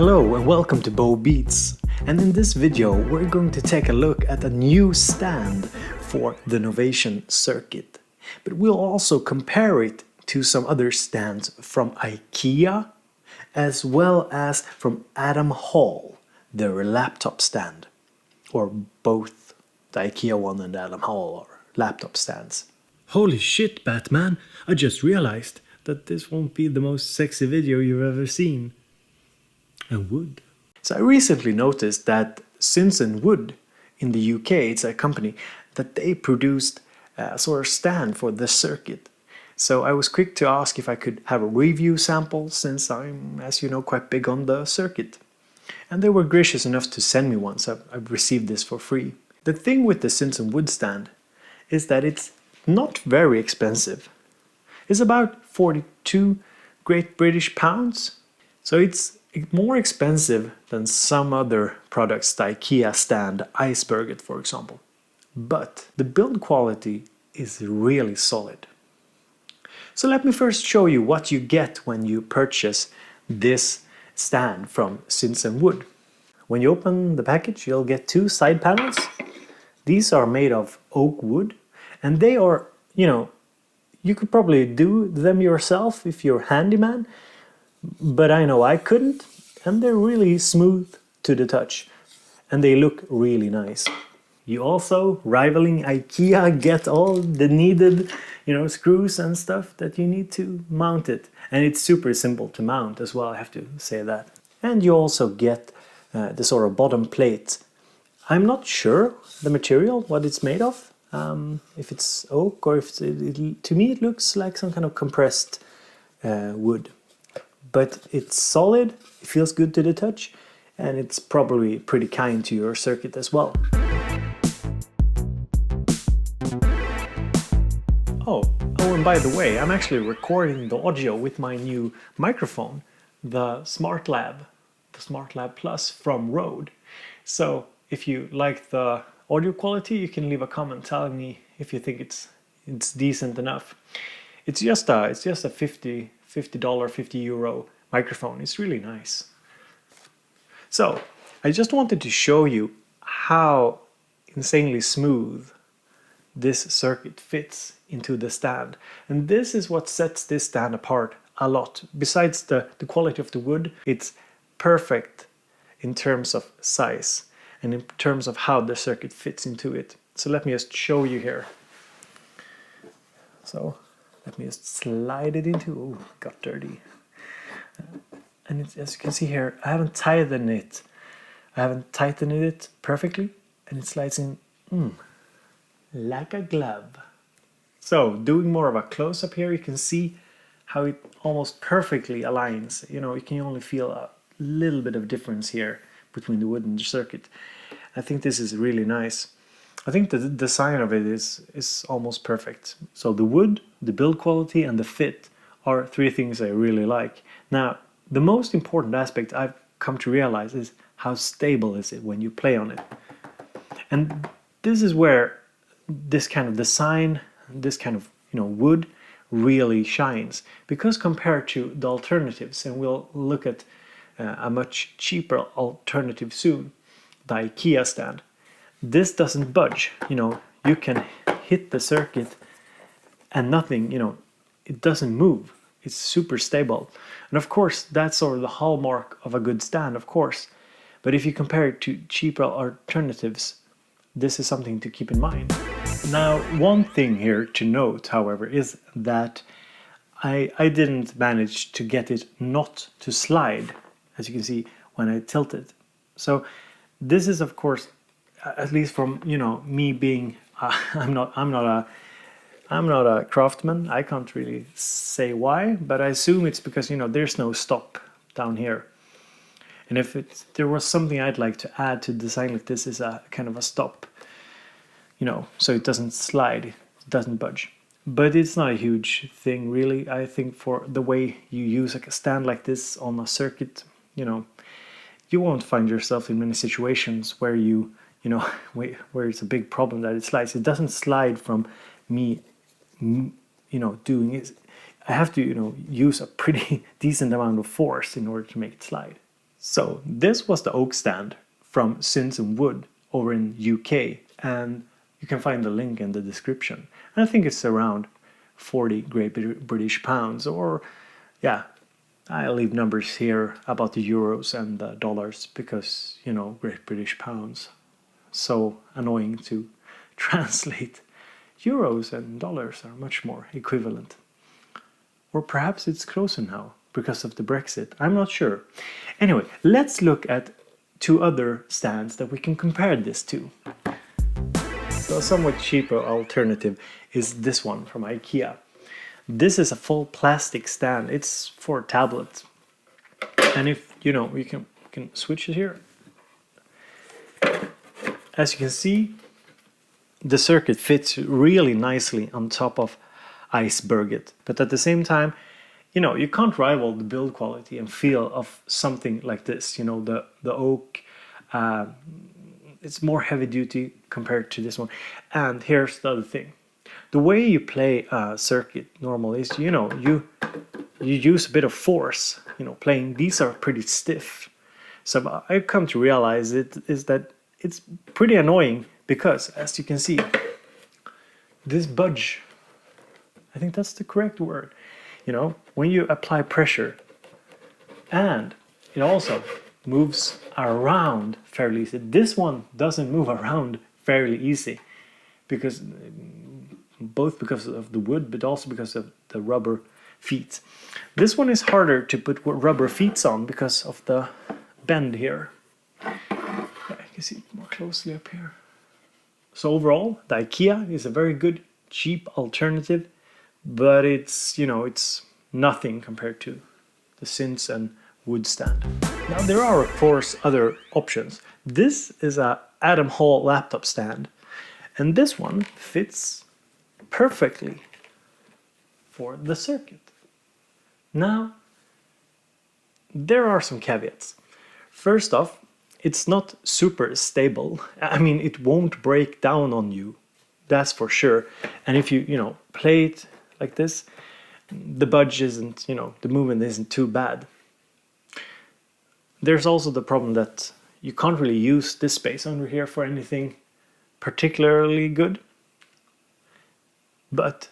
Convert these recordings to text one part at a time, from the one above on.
Hello and welcome to Bobeats, and in this video we're going to take a look at a new stand for the Novation Circuit, but we'll also compare it to some other stands from IKEA as well as from Adam Hall, their laptop stand, or both the IKEA one and Adam Hall are laptop stands. Holy shit, Batman, I just realized that this won't be the most sexy video you've ever seen. And wood. So I recently noticed that Synths and Wood in the UK, it's a company that they produced a sort of stand for the circuit. So I was quick to ask if I could have a review sample since I'm, as you know, quite big on the circuit. And they were gracious enough to send me one, so I've received this for free. The thing with the Synths and Wood stand is that it's not very expensive. It's about 42 Great British pounds. So it's more expensive than some other products, the IKEA stand Iceberg, for example. But the build quality is really solid. So let me first show you what you get when you purchase this stand from Synths and Wood. When you open the package, you'll get two side panels. These are made of oak wood, and they are, you could probably do them yourself if you're a handyman. But I know I couldn't, and they're really smooth to the touch, and they look really nice. You also, rivaling IKEA, get all the needed, screws and stuff that you need to mount it. And it's super simple to mount as well, I have to say that. And you also get the sort of bottom plate. I'm not sure the material, what it's made of, if it's oak or if to me it looks like some kind of compressed wood. But it's solid, it feels good to the touch, and it's probably pretty kind to your circuit as well. Oh, and by the way, I'm actually recording the audio with my new microphone, the SmartLab Plus from Rode. So if you like the audio quality, you can leave a comment telling me if you think it's decent enough. It's just a $50, €50 microphone. It's really nice. So I just wanted to show you how insanely smooth this circuit fits into the stand. And this is what sets this stand apart a lot. Besides the quality of the wood, it's perfect in terms of size and in terms of how the circuit fits into it. So let me just show you here. So let me just slide it into, oh, it got dirty. And as you can see here, I haven't tightened it perfectly, and it slides in like a glove. So doing more of a close-up here, you can see how it almost perfectly aligns. You can only feel a little bit of difference here between the wood and the circuit. I think this is really nice. I think the design of it is almost perfect. So the wood, the build quality, and the fit are three things I really like. Now, the most important aspect I've come to realize is how stable is it when you play on it. And this is where this kind of design, this kind of wood really shines. Because compared to the alternatives, and we'll look at a much cheaper alternative soon, the IKEA stand, this doesn't budge. You can hit the circuit and nothing, it doesn't move. It's super stable. And of course, that's sort of the hallmark of a good stand, of course. But if you compare it to cheaper alternatives, this is something to keep in mind. Now, one thing here to note, however, is that I didn't manage to get it not to slide, as you can see, when I tilt it. So this is, of course, at least from me being I'm not a craftsman. I can't really say why, but I assume it's because there's no stop down here. And if there was something I'd like to add to design like this, is a kind of a stop, so it doesn't slide, it doesn't budge. But it's not a huge thing really. I think for the way you use a stand like this on a circuit, you won't find yourself in many situations where where it's a big problem that it slides. It doesn't slide from me, doing it. I have to, use a pretty decent amount of force in order to make it slide. So this was the oak stand from Simpson Wood over in UK, and you can find the link in the description. And I think it's around 40 Great British pounds, or yeah, I'll leave numbers here about the euros and the dollars because, you know, Great British pounds, so annoying to translate. Euros and dollars are much more equivalent. Or perhaps it's closer now because of the Brexit. I'm not sure. Anyway, let's look at two other stands that we can compare this to. So a somewhat cheaper alternative is this one from IKEA. This is a full plastic stand. It's for tablets. And if, you know, you can switch it here. As you can see, the circuit fits really nicely on top of Iceberget, but at the same time, you know, you can't rival the build quality and feel of something like this. You know, the oak, it's more heavy duty compared to this one. And here's the other thing: the way you play a circuit normally is, you know, you use a bit of force. You know, playing these are pretty stiff. So I've come to realize that it's pretty annoying because, as you can see, this budge. I think that's the correct word. You know, when you apply pressure, and it also moves around fairly easy. This one doesn't move around fairly easy because both because of the wood, but also because of the rubber feet. This one is harder to put rubber feet on because of the bend here. I can see it more closely up here. So overall, the IKEA is a very good, cheap alternative, but it's, you know, it's nothing compared to the Simpson Wood stand. Now there are of course other options. This is a Adam Hall laptop stand, and this one fits perfectly for the circuit. Now there are some caveats. First off, it's not super stable. I mean, it won't break down on you, that's for sure. And if you know, play it like this, the budge isn't, you know, the movement isn't too bad. There's also the problem that you can't really use this space under here for anything particularly good. But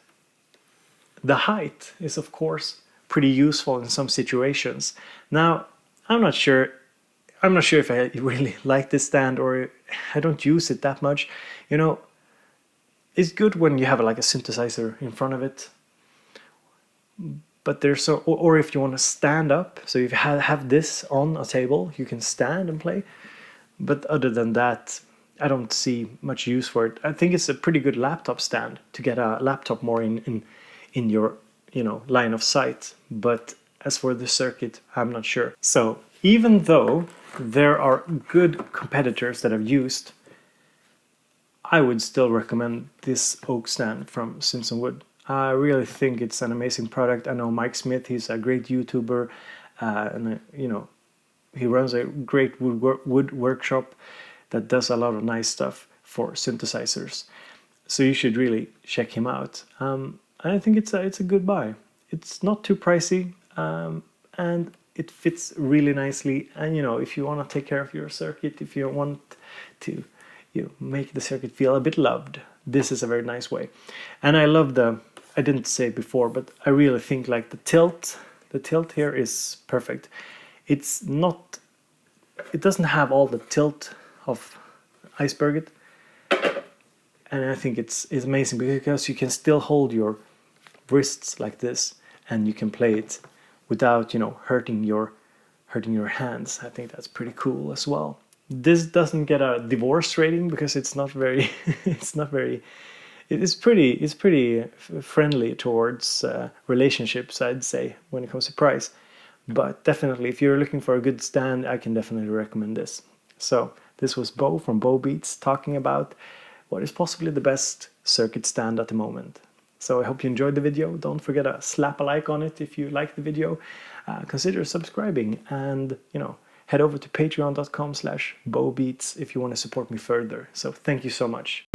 the height is of course pretty useful in some situations. Now, I'm not sure if I really like this stand, or I don't use it that much. You know, it's good when you have like a synthesizer in front of it. But there's or if you want to stand up, so if you have this on a table, you can stand and play. But other than that, I don't see much use for it. I think it's a pretty good laptop stand to get a laptop more in your, you know, line of sight. But as for the circuit, I'm not sure. So even though there are good competitors that I've used, I would still recommend this oak stand from Simpson Wood. I really think it's an amazing product. I know Mike Smith, he's a great YouTuber, and you know, he runs a great wood workshop that does a lot of nice stuff for synthesizers. So you should really check him out. I think it's a good buy. It's not too pricey, and it fits really nicely. And you know, if you want to take care of your circuit, if you want to, you know, make the circuit feel a bit loved, this is a very nice way. And I love I didn't say it before, but I really think like the tilt here is perfect. It doesn't have all the tilt of Iceberget, and I think it's amazing because you can still hold your wrists like this, and you can play it without, you know, hurting your hands. I think that's pretty cool as well. This doesn't get a divorce rating because it's not very it's pretty friendly towards relationships, I'd say, when it comes to price. But definitely, if you're looking for a good stand, I can definitely recommend this. So this was Bo from Bobeats talking about what is possibly the best circuit stand at the moment. So I hope you enjoyed the video. Don't forget to slap a like on it if you like the video. Consider subscribing, and you know, head over to patreon.com/Bobeats if you want to support me further. So thank you so much.